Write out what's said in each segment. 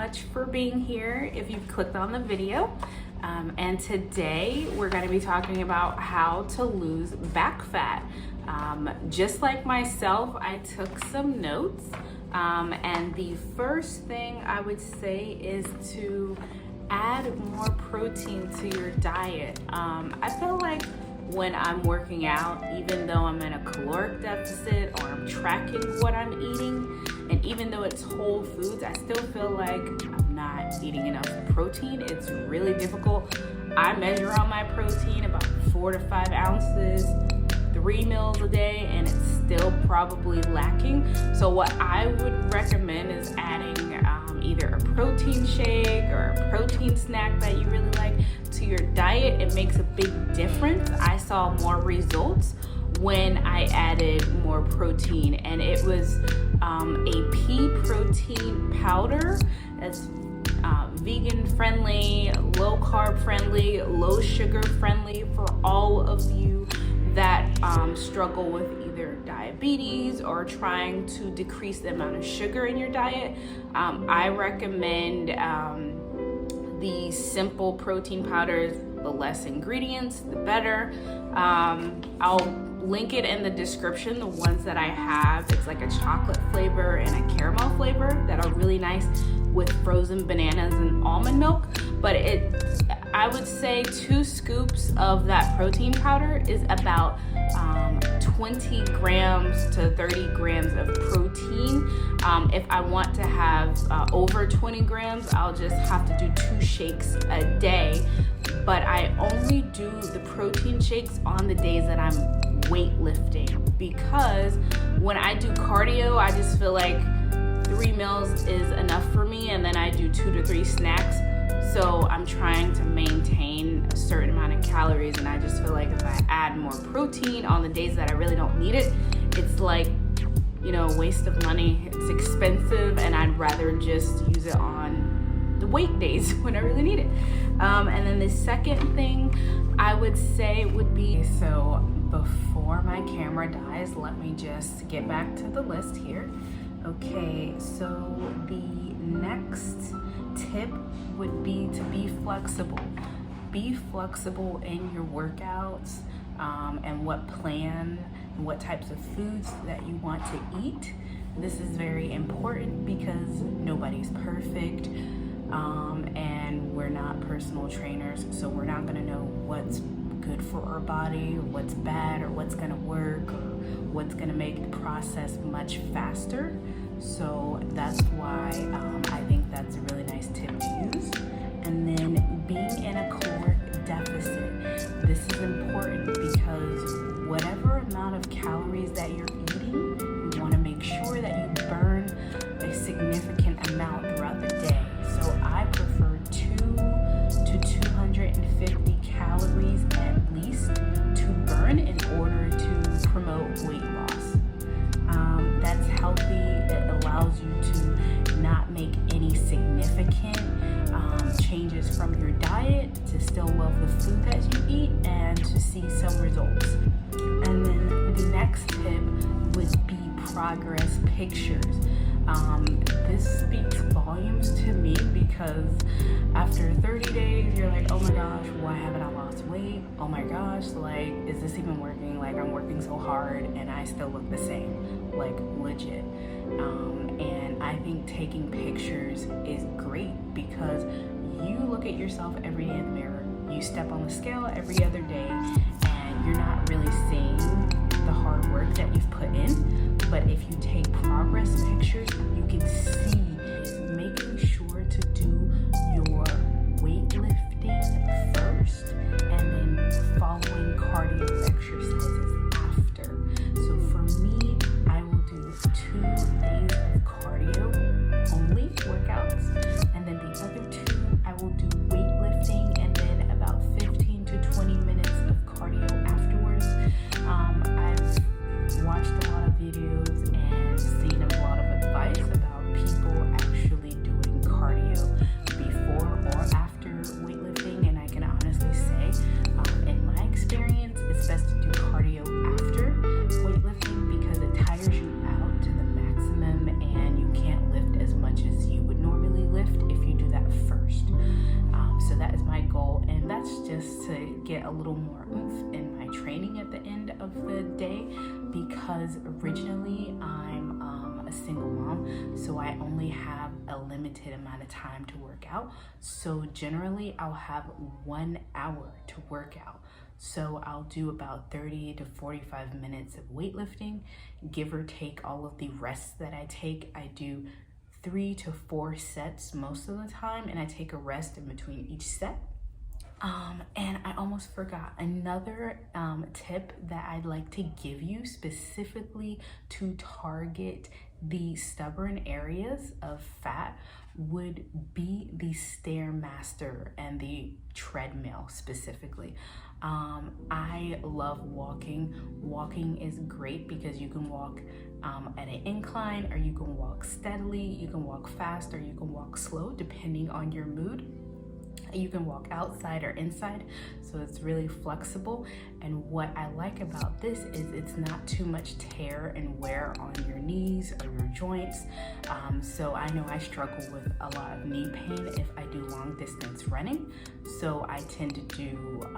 much for being here if you've clicked on the video. And today we're going to be talking about how to lose back fat. Just like myself, I took some notes. And the first thing I would say is to add more protein to your diet. I feel like when I'm working out, even though I'm in a caloric deficit or I'm tracking what I'm eating, and even though it's whole foods, I still feel like I'm not eating enough protein. It's really difficult. I measure on my protein about 4 to 5 ounces, 3 meals a day, and it's still probably lacking. So what I would recommend is adding either a protein shake or a protein snack that you really like to your diet. It makes a big difference. I saw more results when I added more protein, and it was a pea protein powder that's vegan friendly, low carb friendly, low sugar friendly for all of you that struggle with either diabetes or trying to decrease the amount of sugar in your diet. I recommend the simple protein powders. The less ingredients, the better. I'll link it in the description, the ones that I have. It's like a chocolate flavor and a caramel flavor that are really nice with frozen bananas and almond milk. But I would say 2 scoops of that protein powder is about 20 grams to 30 grams of protein. If I want to have over 20 grams, I'll just have to do 2 shakes a day. But I only do the protein shakes on the days that I'm weightlifting, because when I do cardio, I just feel like 3 meals is enough for me, and then I do 2 to 3 snacks. So I'm trying to maintain a certain amount of calories, and I just feel like if I add more protein on the days that I really don't need it, it's like, a waste of money. It's expensive, and I'd rather just use it on the weight days when I really need it. And then the second thing I would say would be, so before my camera dies, let me just get back to the list here. Okay, so the next tip would be to be flexible. Be flexible in your workouts and what types of foods that you want to eat. This is very important because nobody's perfect, and we're not personal trainers, so we're not going to know what's good for our body, or what's bad, or what's going to work, or what's going to make the process much faster. So that's why I think that's a really nice tip to use. And then being in a caloric deficit. This is important because whatever amount of calories that you're eating, you want to make sure that you burn a significant amount throughout the day. So I prefer 2 to 250 calories at least to burn in order to promote weight loss. That's healthy. It allows you to not make any significant changes from your diet, to still love the food that you eat, and to see some results. And then the next tip would be progress pictures. This speaks volumes to me because after 30 days, you're like, oh my gosh, why haven't I lost weight? Oh my gosh, like, is this even working? Like, I'm working so hard and I still look the same, like legit. And I think taking pictures is great because you look at yourself every day in the mirror. You step on the scale every other day, and you're not really seeing the hard work that you've put in. But if you take progress pictures, you can see making sure to do your weightlifting first and then following cardio exercises after. So for me, I will do 2 days of cardio only workouts, and then the other 2 I will do weightlifting and then about 15 to 20 minutes of cardio afterwards. I've watched a lot of videos and seen a lot of advice about people actually just to get a little more oomph in my training at the end of the day, because originally I'm a single mom, so I only have a limited amount of time to work out. So generally I'll have 1 hour to work out. So I'll do about 30 to 45 minutes of weightlifting, give or take all of the rests that I take. I do 3 to 4 sets most of the time, and I take a rest in between each set. And I almost forgot another tip that I'd like to give you specifically to target the stubborn areas of fat would be the Stairmaster and the treadmill specifically. I love walking. Walking is great because you can walk at an incline, or you can walk steadily, you can walk fast, or you can walk slow depending on your mood. You can walk outside or inside, so it's really flexible. And what I like about this is it's not too much tear and wear on your knees or your joints. So I know I struggle with a lot of knee pain if I do long distance running. So I tend to do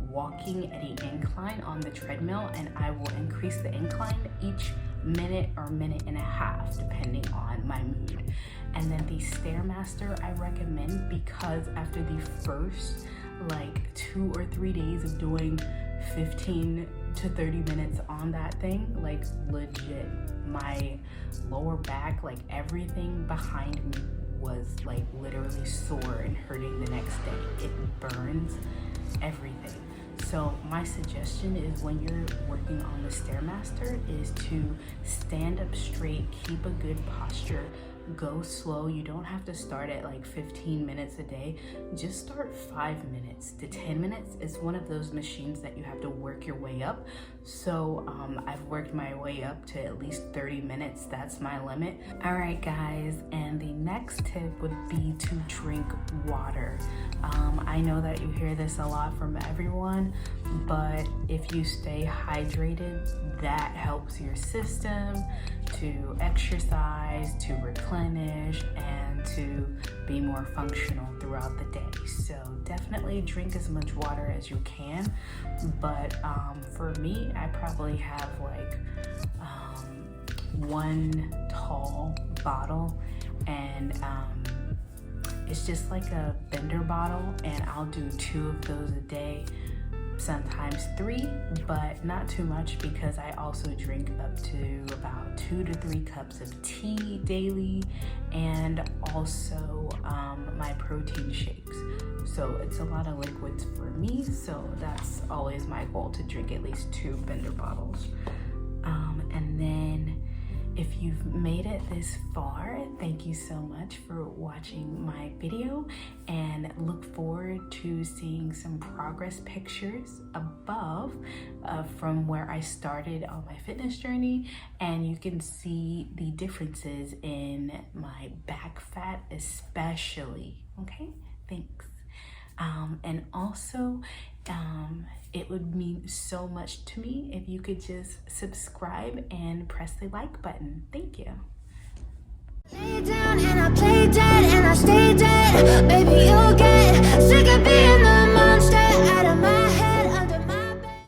walking at an incline on the treadmill, and I will increase the incline each minute or minute and a half depending on my mood. And then the Stairmaster I recommend because after the first like 2 or 3 days of doing 15 to 30 minutes on that thing, like legit, my lower back, like everything behind me was like literally sore and hurting the next day. It burns everything. So my suggestion is when you're working on the Stairmaster is to stand up straight, keep a good posture, go slow. You don't have to start at like 15 minutes a day. Just start 5 minutes to 10 minutes. It's one of those machines that you have to work your way up. So I've worked my way up to at least 30 minutes. That's my limit. All right, guys. And the next tip would be to drink water. I know that you hear this a lot from everyone, but if you stay hydrated, that helps your system to exercise, to replenish, and to be more functional throughout the day. So definitely drink as much water as you can. But for me, I probably have like one tall bottle, and it's just like a bender bottle, and I'll do 2 of those a day, sometimes 3, but not too much because I also drink up to about 2 to 3 cups of tea daily, and also my protein shakes. So it's a lot of liquids for me, so that's always my goal, to drink at least 2 bender bottles. And then if you've made it this far, thank you so much for watching my video, and look forward to seeing some progress pictures above from where I started on my fitness journey, and you can see the differences in my back fat especially. Okay, thanks. And also, it would mean so much to me if you could just subscribe and press the like button. Thank you. Lay down and I play dead and I stay dead. Baby, you'll get